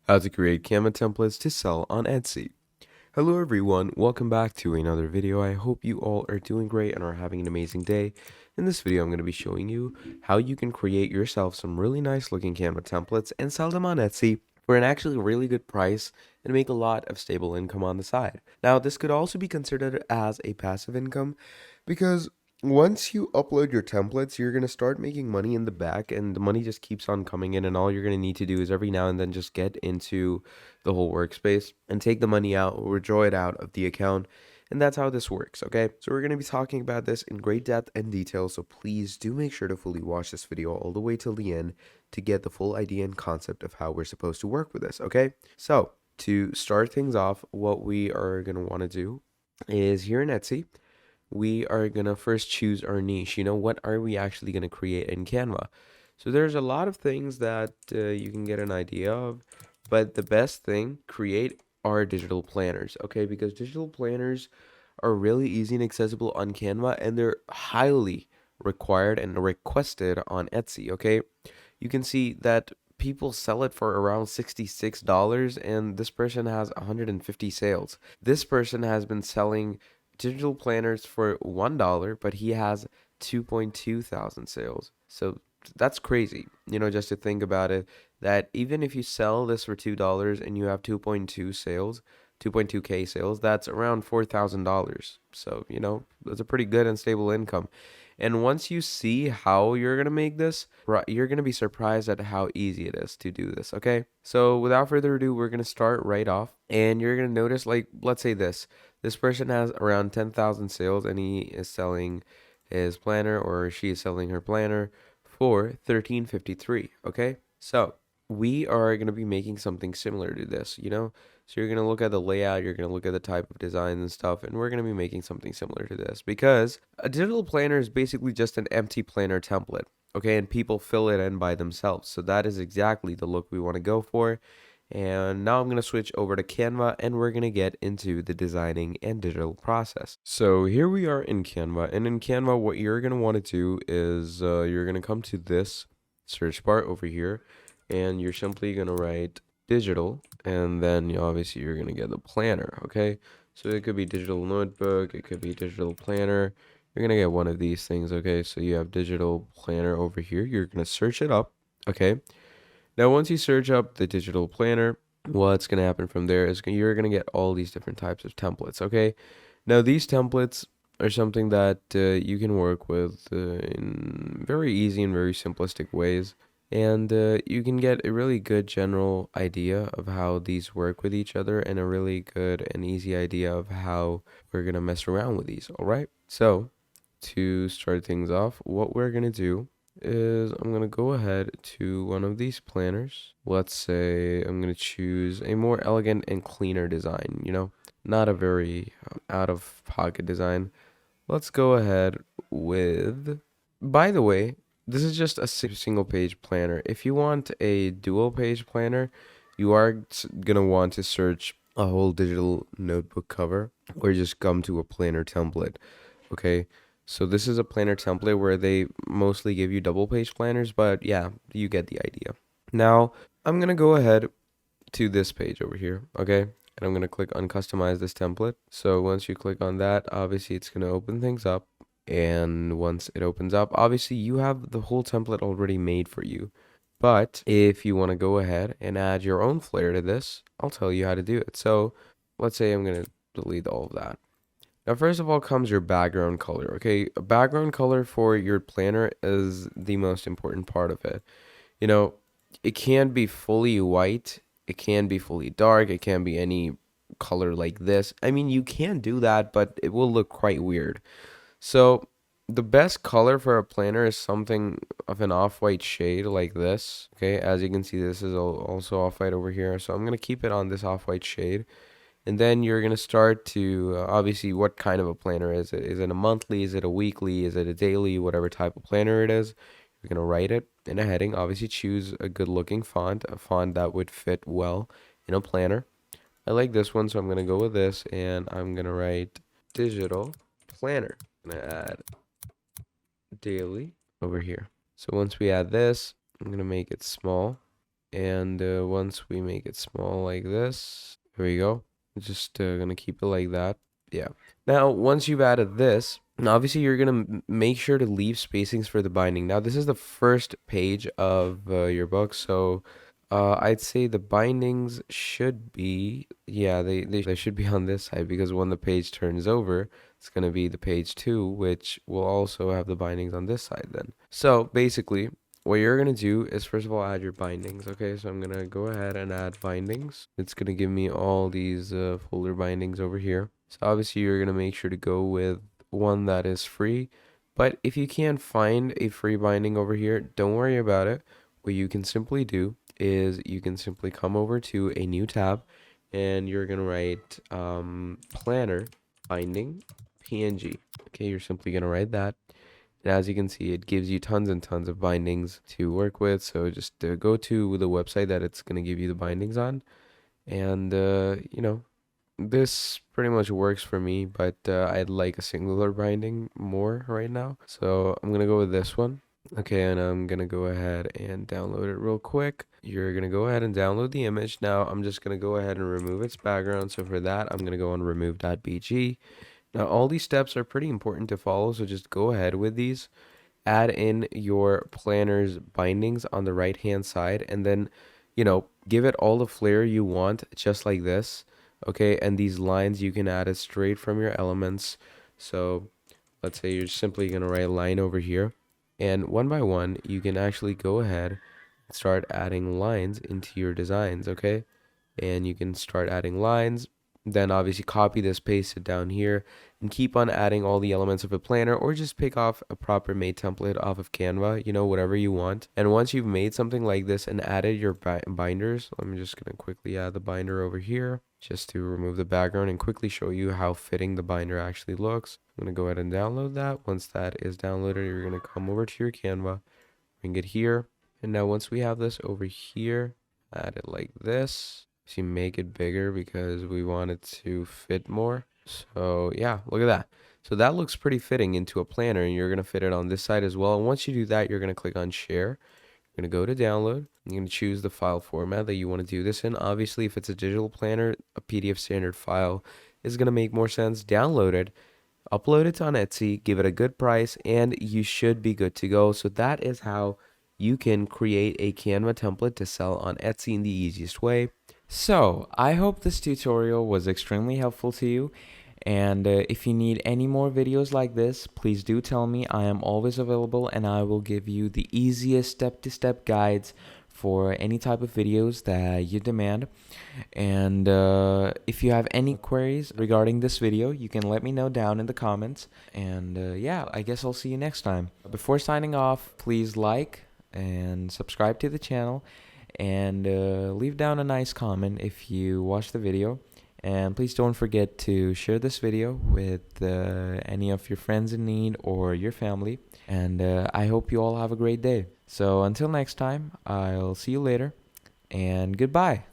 How to create Canva templates to sell on Etsy. Hello everyone, welcome back to another video. I hope you all are doing great and are having an amazing day. In this video, I'm going to be showing you how you can create yourself some really nice looking Canva templates and sell them on Etsy for an actually really good price and make a lot of stable income on the side. Now, this could also be considered as a passive income because once you upload your templates, you're going to start making money in the back, and the money just keeps on coming in. And all you're going to need to do is every now and then just get into the whole workspace and take the money out or withdraw it out of the account. And that's how this works, okay? So we're going to be talking about this in great depth and detail. So please do make sure to fully watch this video all the way till the end to get the full idea and concept of how we're supposed to work with this, okay? So to start things off, what we are going to want to do is here in Etsy, we are gonna first choose our niche. What are we actually gonna create in Canva? So there's a lot of things that you can get an idea of, but the best thing, create our digital planners, okay? Because digital planners are really easy and accessible on Canva, and they're highly required and requested on Etsy, okay? You can see that people sell it for around $66, and this person has 150 sales. This person has been selling digital planners for $1, but he has 2.2 thousand sales. So that's crazy, just to think about it, that even if you sell this for $2 and you have 2.2 sales, 2.2K sales, that's around $4,000. So, that's a pretty good and stable income. And once you see how you're going to make this, you're going to be surprised at how easy it is to do this, okay? So without further ado, we're going to start right off. And you're going to notice, like, let's say this person has around 10,000 sales, and he is selling his planner, or she is selling her planner for $13.53, okay? So we are going to be making something similar to this. So you're going to look at the layout, you're going to look at the type of designs and stuff, and we're going to be making something similar to this because a digital planner is basically just an empty planner template, okay? And people fill it in by themselves. So that is exactly the look we want to go for. And now I'm going to switch over to Canva, and we're going to get into the designing and digital process. So here we are in Canva, and in Canva, what you're going to want to do is you're going to come to this search bar over here, and you're simply going to write digital, and then obviously you're going to get the planner, okay? So it could be digital notebook, it could be digital planner. You're going to get one of these things, okay? So you have digital planner over here. You're going to search it up, okay? Now, once you search up the digital planner, what's going to happen from there is you're going to get all these different types of templates, okay? Now, these templates are something that you can work with in very easy and very simplistic ways. And you can get a really good general idea of how these work with each other, and a really good and easy idea of how we're going to mess around with these, all right? So to start things off, what we're going to do is I'm going to go ahead to one of these planners. Let's say I'm going to choose a more elegant and cleaner design, not a very out-of-pocket design. Let's go ahead with, by the way, this is just a single page planner. If you want a dual page planner, you are going to want to search a whole digital notebook cover, or just come to a planner template, okay? So this is a planner template where they mostly give you double page planners, but yeah, you get the idea. Now, I'm going to go ahead to this page over here, okay? And I'm going to click on customize this template. So once you click on that, obviously it's going to open things up. And once it opens up, obviously you have the whole template already made for you. But if you want to go ahead and add your own flair to this, I'll tell you how to do it. So let's say I'm going to delete all of that. Now, first of all comes your background color, okay? A background color for your planner is the most important part of it. It can be fully white, it can be fully dark, it can be any color like this. I mean, you can do that, but it will look quite weird. So the best color for a planner is something of an off-white shade like this, okay? As you can see, this is also off-white over here. So I'm going to keep it on this off-white shade. And then you're going to start to, obviously, what kind of a planner is it? Is it a monthly? Is it a weekly? Is it a daily? Whatever type of planner it is, you're going to write it in a heading. Obviously, choose a good looking font, a font that would fit well in a planner. I like this one, so I'm going to go with this, and I'm going to write digital planner. I'm going to add daily over here. So once we add this, I'm going to make it small. And once we make it small like this, there we go. Just gonna keep it like that. Yeah. Now, once you've added this, and obviously you're gonna make sure to leave spacings for the binding. Now, this is the first page of your book, so I'd say the bindings should be, yeah, they should be on this side, because when the page turns over, it's gonna be the page 2, which will also have the bindings on this side then. So basically, what you're gonna do is first of all add your bindings. Okay, so I'm gonna go ahead and add bindings. It's gonna give me all these folder bindings over here. So obviously you're gonna make sure to go with one that is free. But if you can't find a free binding over here, don't worry about it. What you can simply do is you can simply come over to a new tab, and you're gonna write planner binding PNG. Okay, you're simply gonna write that. And as you can see, it gives you tons and tons of bindings to work with. So just go to the website that it's going to give you the bindings on. And, this pretty much works for me, but I'd like a singular binding more right now. So I'm going to go with this one. Okay, and I'm going to go ahead and download it real quick. You're going to go ahead and download the image. Now I'm just going to go ahead and remove its background. So for that, I'm going to go on remove.bg. Now, all these steps are pretty important to follow, so just go ahead with these. Add in your planner's bindings on the right-hand side, and then, give it all the flair you want, just like this. Okay, and these lines, you can add it straight from your elements. So let's say you're simply going to write a line over here, and one by one, you can actually go ahead and start adding lines into your designs, okay? And you can start adding lines, then obviously copy this, paste it down here, and keep on adding all the elements of a planner, or just pick off a proper made template off of Canva, whatever you want. And once you've made something like this and added your binders, I'm just going to quickly add the binder over here just to remove the background and quickly show you how fitting the binder actually looks. I'm going to go ahead and download that. Once that is downloaded, you're going to come over to your Canva, bring it here. And now once we have this over here, add it like this. So you make it bigger because we want it to fit more. So yeah, look at that. So that looks pretty fitting into a planner, and you're going to fit it on this side as well. And once you do that, you're going to click on share. You're going to go to download. You're going to choose the file format that you want to do this in. Obviously, if it's a digital planner, a PDF standard file is going to make more sense. Download it, upload it on Etsy, give it a good price, and you should be good to go. So that is how you can create a Canva template to sell on Etsy in the easiest way. So, I hope this tutorial was extremely helpful to you, and if you need any more videos like this, please do tell me. I am always available, and I will give you the easiest step-to-step guides for any type of videos that you demand. And if you have any queries regarding this video, you can let me know down in the comments. And yeah, I guess I'll see you next time. Before signing off, please like and subscribe to the channel, and leave down a nice comment if you watch the video. And please don't forget to share this video with any of your friends in need or your family. And I hope you all have a great day. So until next time, I'll see you later, and goodbye.